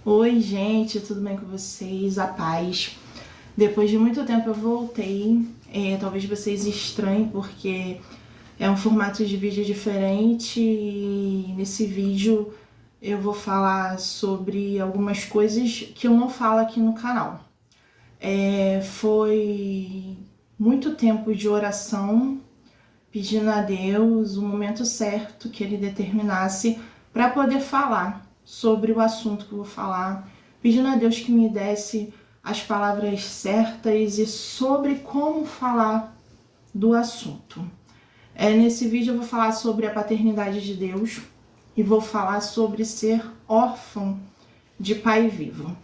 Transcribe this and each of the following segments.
Oi, gente, tudo bem com vocês? A paz. Depois de muito tempo eu voltei. Talvez vocês estranhem porque é um formato de vídeo diferente e nesse vídeo eu vou falar sobre algumas coisas que eu não falo aqui no canal. Foi muito tempo de oração, pedindo a Deus o momento certo que Ele determinasse para poder falar sobre o assunto que eu vou falar, pedindo a Deus que me desse as palavras certas e sobre como falar do assunto. Nesse vídeo eu vou falar sobre a paternidade de Deus e vou falar sobre ser órfão de pai vivo.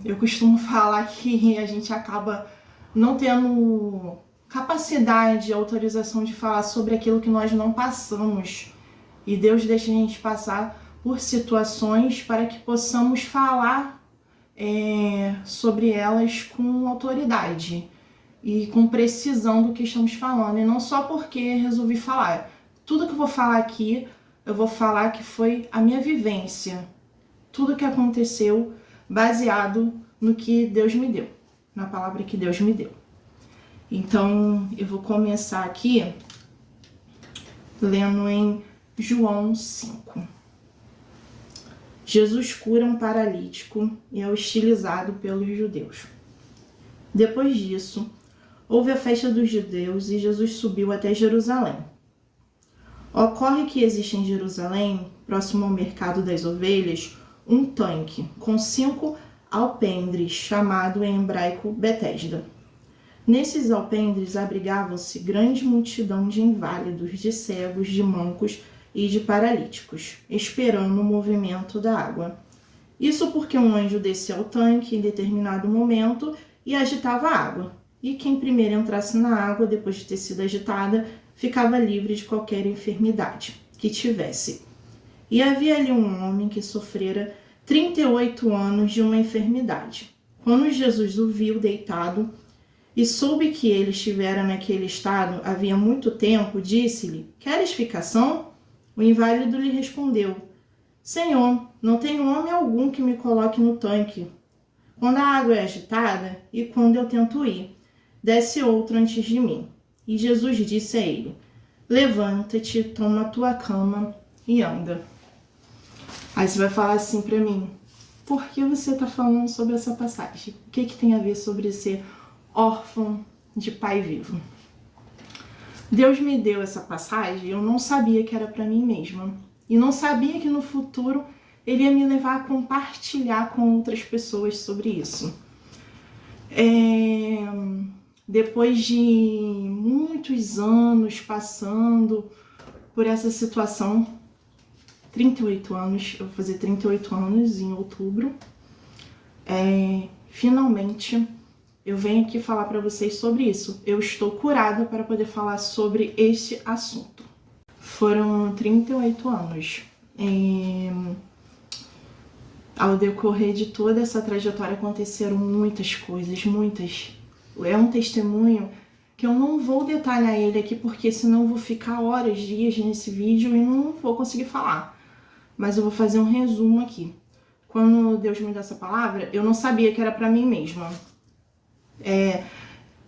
Eu costumo falar que a gente acaba não tendo capacidade e autorização de falar sobre aquilo que nós não passamos. E Deus deixa a gente passar por situações para que possamos falar sobre elas com autoridade e com precisão do que estamos falando. E não só porque resolvi falar. Tudo que eu vou falar aqui, eu vou falar que foi a minha vivência. Tudo que aconteceu baseado no que Deus me deu, na palavra que Deus me deu. Então, eu vou começar aqui lendo em João 5. Jesus cura um paralítico e é hostilizado pelos judeus. Depois disso, houve a festa dos judeus e Jesus subiu até Jerusalém. Ocorre que existe em Jerusalém, próximo ao mercado das ovelhas, um tanque com 5 alpendres, chamado em hebraico Betesda. Nesses alpendres abrigavam-se grande multidão de inválidos, de cegos, de mancos e de paralíticos, esperando o movimento da água. Isso porque um anjo descia ao tanque em determinado momento e agitava a água, e quem primeiro entrasse na água, depois de ter sido agitada, ficava livre de qualquer enfermidade que tivesse. E havia ali um homem que sofrera 38 anos de uma enfermidade. Quando Jesus o viu deitado e soube que ele estivera naquele estado havia muito tempo, disse-lhe: "Queres ficação?" O inválido lhe respondeu: "Senhor, não tenho homem algum que me coloque no tanque quando a água é agitada e quando eu tento ir. Desce outro antes de mim." E Jesus disse a ele: "Levanta-te, toma a tua cama e anda." Aí você vai falar assim pra mim: por que você tá falando sobre essa passagem? O que tem a ver sobre ser órfão de pai vivo? Deus me deu essa passagem, eu não sabia que era para mim mesma. E não sabia que no futuro ele ia me levar a compartilhar com outras pessoas sobre isso. Depois de muitos anos passando por essa situação, 38 anos, eu vou fazer 38 anos em outubro, finalmente eu venho aqui falar para vocês sobre isso. Eu estou curada para poder falar sobre este assunto. Foram 38 anos. Ao decorrer de toda essa trajetória aconteceram muitas coisas, muitas. É um testemunho que eu não vou detalhar ele aqui, porque senão eu vou ficar horas, dias nesse vídeo e não vou conseguir falar. Mas eu vou fazer um resumo aqui. Quando Deus me deu essa palavra, eu não sabia que era para mim mesma.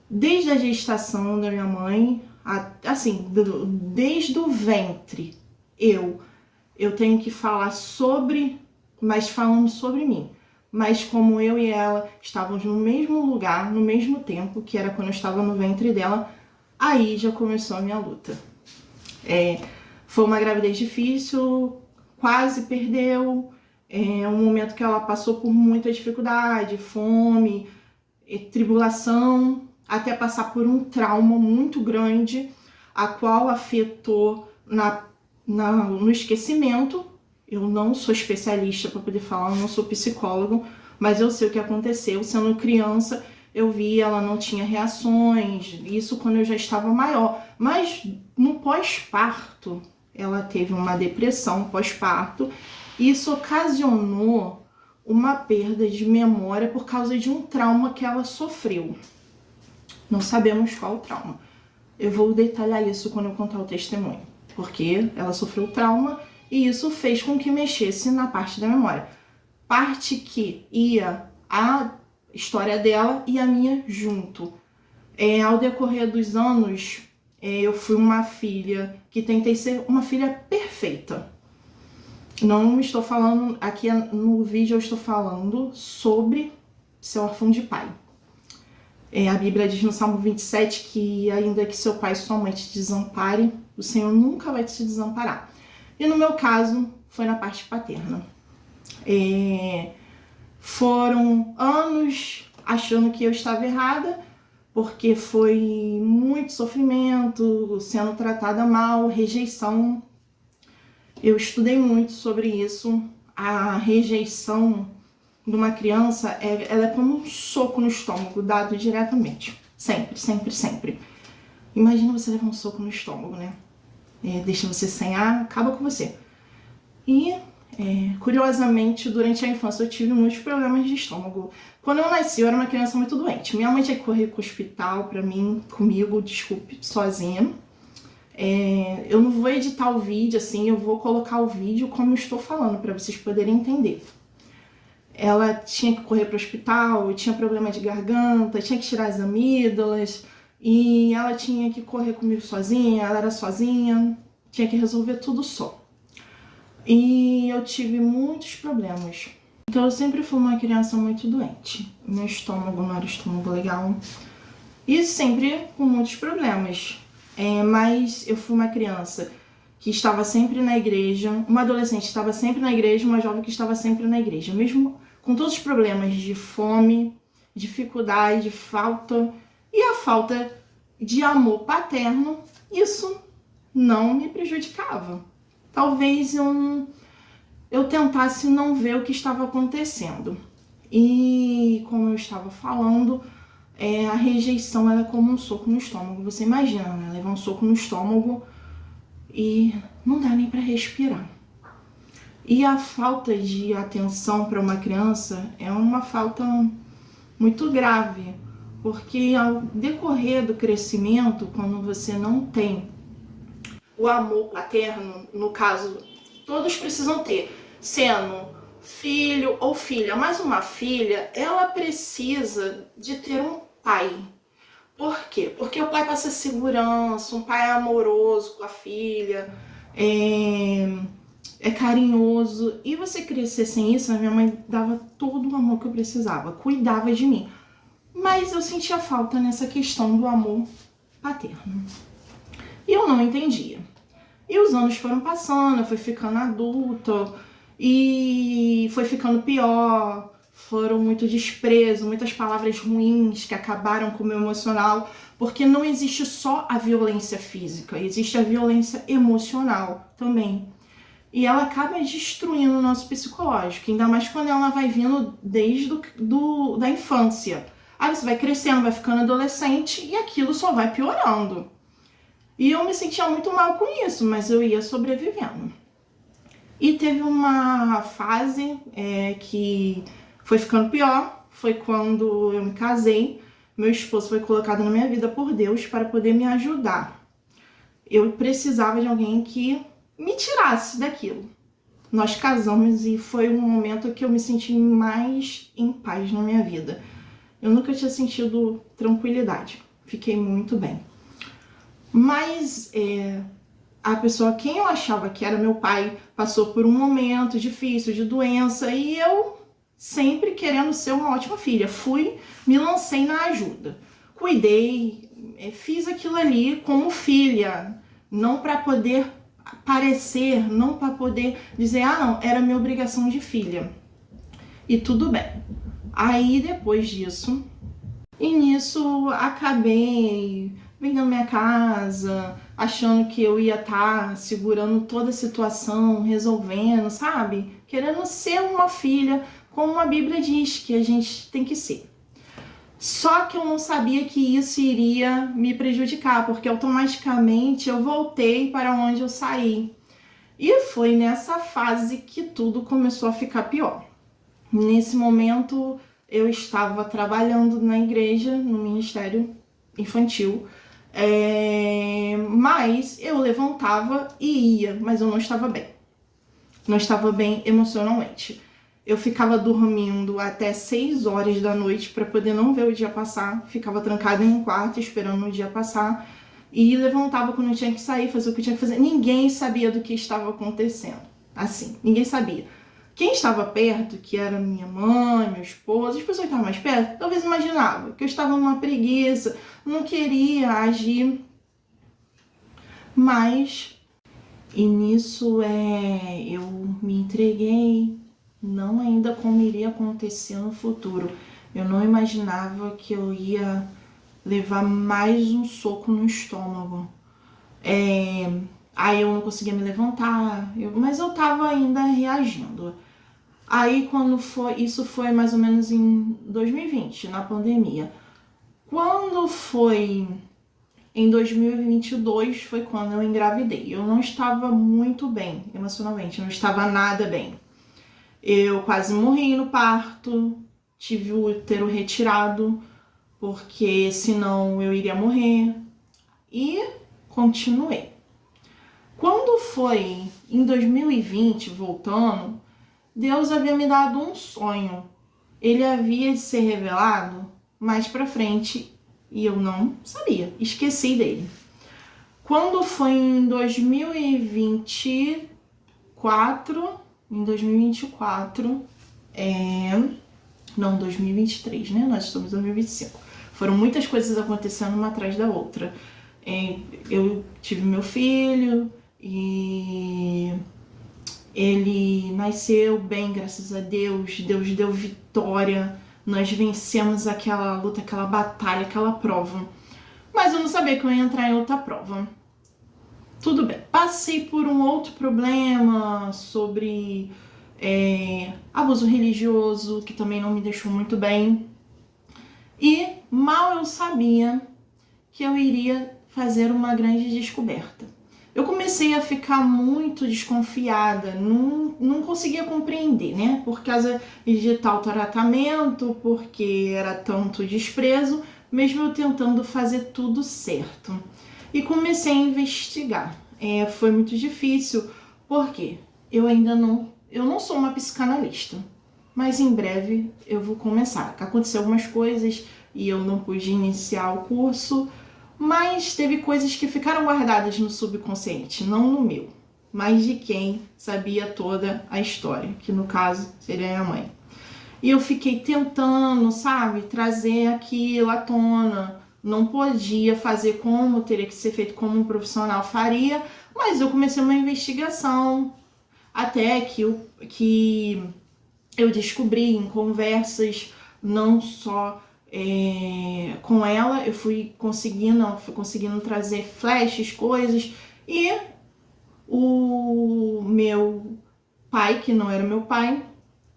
Desde a gestação da minha mãe, assim, desde o ventre, eu tenho que falar sobre, mas falando sobre mim. Mas como eu e ela estávamos no mesmo lugar, no mesmo tempo, que era quando eu estava no ventre dela, aí já começou a minha luta. Foi uma gravidez difícil, quase perdeu, um momento que ela passou por muita dificuldade, fome, tribulação, até passar por um trauma muito grande, a qual afetou no esquecimento. Eu não sou especialista para poder falar, eu não sou psicólogo, mas eu sei o que aconteceu. Sendo criança, eu vi, ela não tinha reações, isso quando eu já estava maior. Mas no pós-parto, ela teve uma depressão pós-parto, e isso ocasionou uma perda de memória por causa de um trauma que ela sofreu. Não sabemos qual o trauma. Eu vou detalhar isso quando eu contar o testemunho, porque ela sofreu trauma e isso fez com que mexesse na parte da memória. parte que ia a história dela e a minha junto. Ao decorrer dos anos, eu fui uma filha que tentei ser uma filha perfeita. Não estou falando, aqui no vídeo eu estou falando sobre ser órfão de pai. A Bíblia diz no Salmo 27 que ainda que seu pai e sua mãe te desampare, o Senhor nunca vai te desamparar. E no meu caso, foi na parte paterna. Foram anos achando que eu estava errada, porque foi muito sofrimento, sendo tratada mal, rejeição. Eu estudei muito sobre isso. A rejeição de uma criança, ela é como um soco no estômago, dado diretamente. Sempre, sempre, sempre. Imagina você levar um soco no estômago, né? Deixa você sem ar, acaba com você. E, curiosamente, durante a infância eu tive muitos problemas de estômago. Quando eu nasci, eu era uma criança muito doente. Minha mãe tinha que correr para o hospital comigo, sozinha. Eu não vou editar o vídeo assim, eu vou colocar o vídeo como eu estou falando, para vocês poderem entender. Ela tinha que correr para o hospital, tinha problema de garganta, tinha que tirar as amígdalas, e ela tinha que correr comigo sozinha, ela era sozinha, tinha que resolver tudo só. E eu tive muitos problemas. Então eu sempre fui uma criança muito doente. Meu estômago não era estômago legal. E sempre com muitos problemas. Mas eu fui uma criança que estava sempre na igreja, uma adolescente que estava sempre na igreja, uma jovem que estava sempre na igreja. Mesmo com todos os problemas de fome, dificuldade, falta e a falta de amor paterno, isso não me prejudicava. Talvez eu tentasse não ver o que estava acontecendo. E como eu estava falando, a rejeição ela é como um soco no estômago. Você imagina, né? Levar um soco no estômago e não dá nem para respirar. E a falta de atenção para uma criança é uma falta muito grave, porque ao decorrer do crescimento, quando você não tem o amor paterno, no caso, todos precisam ter, sendo filho ou filha, mas uma filha, ela precisa de ter um pai. Por quê? Porque o pai passa segurança, um pai é amoroso com a filha, é carinhoso. E você crescer sem isso, a minha mãe dava todo o amor que eu precisava, cuidava de mim. Mas eu sentia falta nessa questão do amor paterno. E eu não entendia. E os anos foram passando, eu fui ficando adulta e foi ficando pior. Foram muito desprezo, muitas palavras ruins que acabaram com o meu emocional, porque não existe só a violência física, existe a violência emocional também. E ela acaba destruindo o nosso psicológico, ainda mais quando ela vai vindo desde da infância. Aí você vai crescendo, vai ficando adolescente e aquilo só vai piorando. E eu me sentia muito mal com isso, mas eu ia sobrevivendo. E teve uma fase que foi ficando pior, foi quando eu me casei. Meu esposo foi colocado na minha vida por Deus para poder me ajudar. Eu precisava de alguém que me tirasse daquilo. Nós casamos e foi um momento que eu me senti mais em paz na minha vida. Eu nunca tinha sentido tranquilidade, fiquei muito bem. Mas a pessoa, quem eu achava que era meu pai, passou por um momento difícil de doença e eu sempre querendo ser uma ótima filha. Me lancei na ajuda. Cuidei, fiz aquilo ali como filha, não para poder parecer, não para poder dizer, não, era minha obrigação de filha. E tudo bem. Aí depois disso, e nisso acabei vendendo minha casa, achando que eu ia estar segurando toda a situação, resolvendo, sabe? Querendo ser uma filha, como a Bíblia diz que a gente tem que ser. Só que eu não sabia que isso iria me prejudicar, porque automaticamente eu voltei para onde eu saí. E foi nessa fase que tudo começou a ficar pior. Nesse momento eu estava trabalhando na igreja, no ministério infantil, mas eu levantava e ia, mas eu não estava bem. Não estava bem emocionalmente. Eu ficava dormindo até 6 horas da noite para poder não ver o dia passar. Ficava trancada em um quarto esperando o dia passar. E levantava quando eu tinha que sair, fazer o que eu tinha que fazer. Ninguém sabia do que estava acontecendo. Assim, ninguém sabia. Quem estava perto, que era minha mãe, meu esposo, as pessoas que estavam mais perto, talvez imaginava que eu estava numa preguiça, não queria agir. Mas, e nisso eu me entreguei, não ainda como iria acontecer no futuro. Eu não imaginava que eu ia levar mais um soco no estômago. Aí eu não conseguia me levantar, mas eu tava ainda reagindo. Aí isso foi mais ou menos em 2020, na pandemia. Quando foi em 2022 foi quando eu engravidei. Eu não estava muito bem emocionalmente, não estava nada bem. Eu quase morri no parto, tive o útero retirado, porque senão eu iria morrer. E continuei. Quando foi em 2020, voltando, Deus havia me dado um sonho. Ele havia de ser revelado mais pra frente e eu não sabia, esqueci dele. Quando foi em 2024, não, 2023, né? Nós estamos em 2025. Foram muitas coisas acontecendo uma atrás da outra. Eu tive meu filho e ele nasceu bem, graças a Deus. Deus deu vitória. Nós vencemos aquela luta, aquela batalha, aquela prova. Mas eu não sabia que eu ia entrar em outra prova. Tudo bem. Passei por um outro problema sobre abuso religioso, que também não me deixou muito bem. E mal eu sabia que eu iria fazer uma grande descoberta. Eu comecei a ficar muito desconfiada, não conseguia compreender, né? Por causa de tal tratamento, porque era tanto desprezo, mesmo eu tentando fazer tudo certo. E comecei a investigar. Foi muito difícil, porque eu não sou uma psicanalista, mas em breve eu vou começar. Aconteceu algumas coisas e eu não pude iniciar o curso, mas teve coisas que ficaram guardadas no subconsciente, não no meu, mas de quem sabia toda a história, que no caso seria minha mãe. E eu fiquei tentando, sabe, trazer aquilo à tona. Não podia fazer como teria que ser feito como um profissional faria, mas eu comecei uma investigação até que eu descobri em conversas, não só com ela, eu fui conseguindo trazer flashes, coisas, e o meu pai, que não era meu pai,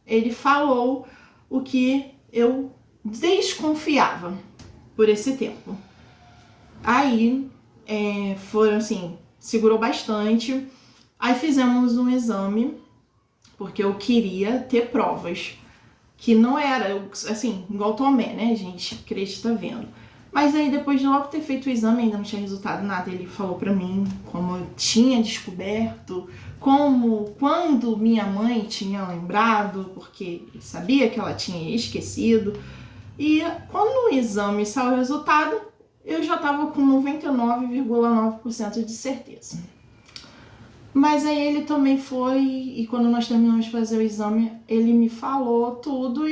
ele falou o que eu desconfiava por esse tempo. Aí foram assim, segurou bastante. Aí fizemos um exame, porque eu queria ter provas. Que não era, assim, igual Tomé, né, gente? Crente tá vendo. Mas aí, depois de logo ter feito o exame, ainda não tinha resultado nada. Ele falou pra mim como eu tinha descoberto, quando minha mãe tinha lembrado, porque ele sabia que ela tinha esquecido. E quando o exame saiu o resultado, eu já tava com 99,9% de certeza. Mas aí ele também foi, e quando nós terminamos de fazer o exame, ele me falou tudo